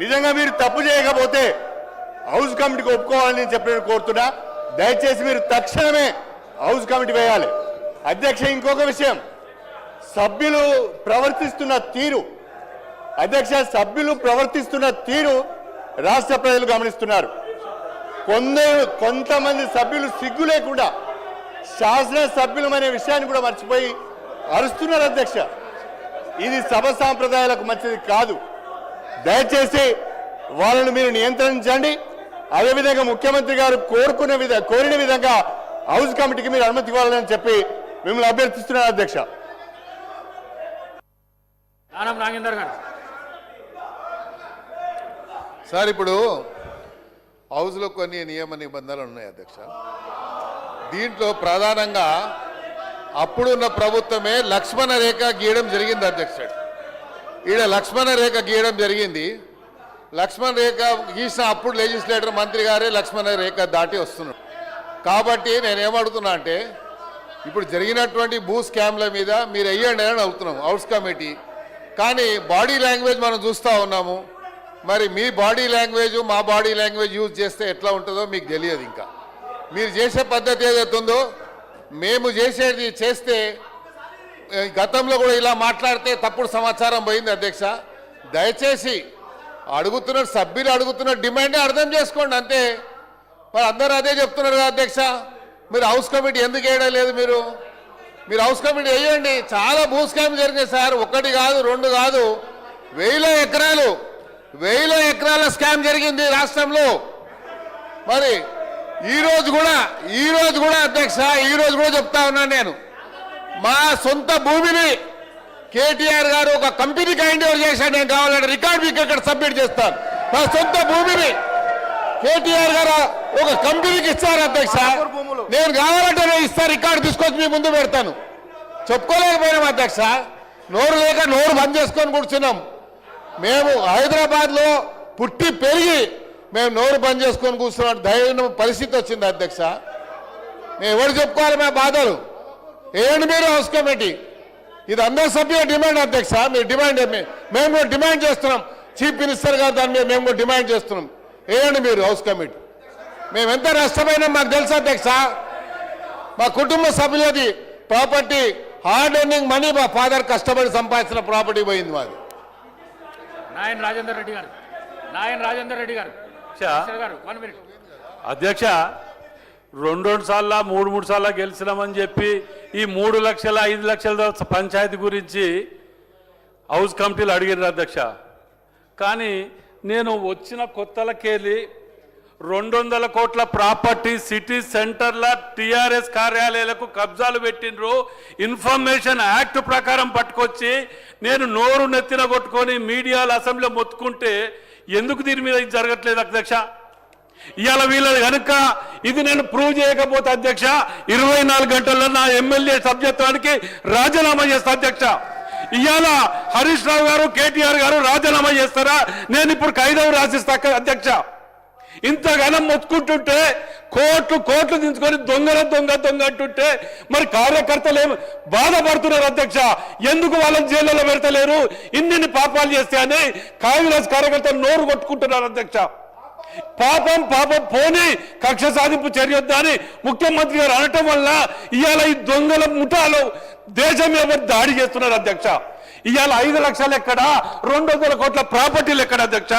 నిజంగా మీరు తప్పు చేయకపోతే హౌస్ కమిటీకి ఒప్పుకోవాలని చెప్పి కోరుతున్నా. దయచేసి మీరు తక్షణమే హౌస్ కమిటీ వేయాలి. అధ్యక్ష, ఇంకొక విషయం, సభ్యులు ప్రవర్తిస్తున్న తీరు రాష్ట్ర ప్రజలు గమనిస్తున్నారు. కొంతమంది సభ్యులు సిగ్గు లేకుండా శాసన సభ్యులు అనే విషయాన్ని కూడా మర్చిపోయి అరుస్తున్నారు. అధ్యక్ష, ఇది సభ సాంప్రదాయాలకు మంచిది కాదు. దయచేసి వాళ్ళను మీరు నియంత్రించండి. అదేవిధంగా ముఖ్యమంత్రి గారు కోరిన విధంగా హౌస్ కమిటీకి మీరు అనుమతి ఇవ్వాలని చెప్పి మిమ్మల్ని అభ్యర్థిస్తున్నారు. అధ్యక్ష, సార్, ఇప్పుడు హౌస్లో కొన్ని నియమ నిబంధనలు ఉన్నాయి అధ్యక్ష. దీంట్లో ప్రధానంగా అప్పుడున్న ప్రభుత్వమే లక్ష్మణ రేఖ గీయడం జరిగింది అధ్యక్ష. ఈడ లక్ష్మణ రేఖ గీయడం జరిగింది. లక్ష్మణ రేఖ గీసిన అప్పుడు లెజిస్లేటర్ మంత్రి గారే లక్ష్మణ రేఖ దాటి వస్తున్నాడు. కాబట్టి నేనేమడుగుతున్నా అంటే, ఇప్పుడు జరిగినటువంటి భూ స్కామ్ల మీద మీరు వెయ్యండి అని అడుగుతున్నాం హౌస్ కమిటీ. కానీ బాడీ లాంగ్వేజ్ మనం చూస్తూ ఉన్నాము. మరి మీ బాడీ లాంగ్వేజ్ మా బాడీ లాంగ్వేజ్ యూజ్ చేస్తే ఎట్లా ఉంటుందో మీకు తెలియదు. ఇంకా మీరు చేసే పద్ధతి ఏదైతుందో మేము చేసేది చేస్తే గతంలో కూడా ఇలా మాట్లాడితే తప్పుడు సమాచారం పోయింది అధ్యక్ష. దయచేసి సభ్యులు అడుగుతున్న డిమాండే అర్థం చేసుకోండి అంతే. మరి అందరూ అదే చెప్తున్నారు కదా అధ్యక్ష. మీరు హౌస్ కమిటీ ఎందుకు వేయడం లేదు? మీరు హౌస్ కమిటీ వేయండి. చాలా భూ స్కామ్ జరిగింది సార్, 1 కాదు 2 కాదు, వేల ఎకరాల స్కామ్ జరిగింది రాష్ట్రంలో. మరి ఈ రోజు కూడా అధ్యక్ష, ఈ రోజు కూడా చెప్తా ఉన్నాను నేను, మా సొంత భూమిని కేటీఆర్ గారు ఒక కంపెనీకి హ్యాండ్ ఓవర్ చేశాడు. నేను కావాలంటే రికార్డు మీకు ఇక్కడ సబ్మిట్ చేస్తాను. మా సొంత భూమిని కేటీఆర్ గారు ఒక కంపెనీకి ఇచ్చారు అధ్యక్ష. నేను కావాలంటే నేను ఇస్తాను, రికార్డు తీసుకొచ్చి మీ ముందు పెడతాను. చెప్పుకోలేకపోయినాం అధ్యక్ష. నోరు లేక నోరు బంద్ చేసుకొని కూర్చున్నాం. మేము హైదరాబాద్లో పుట్టి పెరిగి మేము నోరు బంద్ చేసుకొని కూర్చున్నాం. దైన పరిస్థితి వచ్చింది అధ్యక్ష. మేము ఎవరు చెప్పుకోవాలి మా బాధలు? ఏంటి మీరు హౌస్ కమిటీ? ఇది అందరి సభ్యుల డిమాండ్ అధ్యక్ష. మీరు డిమాండ్ మేము కూడా డిమాండ్ చేస్తున్నాం. చీఫ్ మినిస్టర్ గారు దాని మీద మేము కూడా డిమాండ్ చేస్తున్నాం. ఏంటి మీరు హౌస్ కమిటీ? మేము ఎంత నష్టమైనా మాకు తెలుసు అధ్యక్ష. మా కుటుంబ సభ్యులది ప్రాపర్టీ, హార్డ్ ఎర్నింగ్ మనీ, మా ఫాదర్ కష్టపడి సంపాదించిన ప్రాపర్టీ పోయింది మాది. నాయన్ రాజేందర్ రెడ్డి గారు అధ్యక్ష, 2 సార్లు 3 సార్లు గెలిచినామని చెప్పి ఈ 3 లక్షల 5 లక్షల పంచాయతీ గురించి హౌస్ కమిటీలు అడిగారు అధ్యక్ష. కానీ నేను వచ్చిన కొత్తలకెళ్ళి 200 కోట్ల ప్రాపర్టీ సిటీ సెంటర్ల టీఆర్ఎస్ కార్యాలయాలకు కబ్జాలు పెట్టినరు. ఇన్ఫర్మేషన్ యాక్ట్ ప్రకారం పట్టుకొచ్చి నేను నోరు నెత్తిన కొట్టుకొని మీడియాలో అసెంబ్లీలో మొత్తుకుంటే ఎందుకు దీని మీద ఇది జరగట్లేదు అధ్యక్ష? ఇవాళ వీళ్ళది కనుక ఇది నేను ప్రూవ్ చేయకపోతే అధ్యక్ష 24 గంటల్లో నా ఎమ్మెల్యే సభ్యత్వానికి రాజీనామా చేస్తా అధ్యక్ష. ఇవాళ హరీష్ రావు గారు కేటీఆర్ గారు రాజీనామా చేస్తారా? నేను ఇప్పుడు ఖైదవు రాసిస్తా అధ్యక్ష. ఇంతగానం మొత్తుకుంటుంటే కోట్లు దించుకొని దొంగ అంటుంటే మరి కార్యకర్తలు ఏమి బాధపడుతున్నారు అధ్యక్ష? ఎందుకు వాళ్ళని జైల్లో పెడతలేరు? ఇన్ని పాపాలు చేస్తే అని కాంగ్రెస్ కార్యకర్తలు నోరు కొట్టుకుంటున్నారు అధ్యక్ష. పాపం పోని కక్ష సాధింపు చర్యొద్దని ముఖ్యమంత్రి గారు అనటం వల్ల ఇవాళ ఈ దొంగల ముఠాలు దేశం మీద దాడి చేస్తున్నారు అధ్యక్ష. ఇవాళ 5 లక్షలు ఎక్కడ, 200 కోట్ల ప్రాపర్టీలు ఎక్కడ అధ్యక్ష?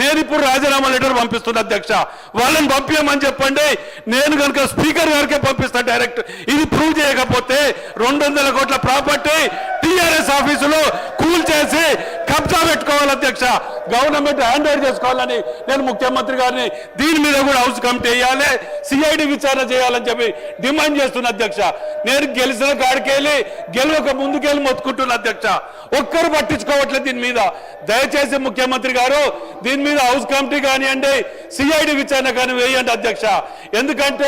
నేను ఇప్పుడు రాజీనామా లెటర్ పంపిస్తున్నా అధ్యక్ష. వాళ్ళని పంపించమని చెప్పండి. నేను కనుక స్పీకర్ గారికే పంపిస్తా డైరెక్ట్. ఇది ప్రూవ్ చేయకపోతే 200 కోట్ల ప్రాపర్టీ టీఆర్ఎస్ ఆఫీసులో కూల్ చేసి కబ్జా పెట్టుకోవాలి అధ్యక్ష. గవర్నమెంట్ హ్యాండ్ ఓవర్ చేసుకోవాలని నేను ముఖ్యమంత్రి గారిని దీని మీద కూడా హౌస్ కమిటీ వేయాలి, సిఐడి విచారణ చేయాలని చెప్పి డిమాండ్ చేస్తున్నా అధ్యక్ష. నేను గెలిచిన కాడికెళ్ళి గెలవక ముందుకెళ్ళి మొత్తుకుంటున్నా అధ్యక్ష. ఒక్కరు పట్టించుకోవట్లేదు దీని మీద. దయచేసి ముఖ్యమంత్రి గారు దీని మీద హౌస్ కమిటీ కానివ్వండి, సిఐడి విచారణ కానీ వేయండి అధ్యక్ష. ఎందుకంటే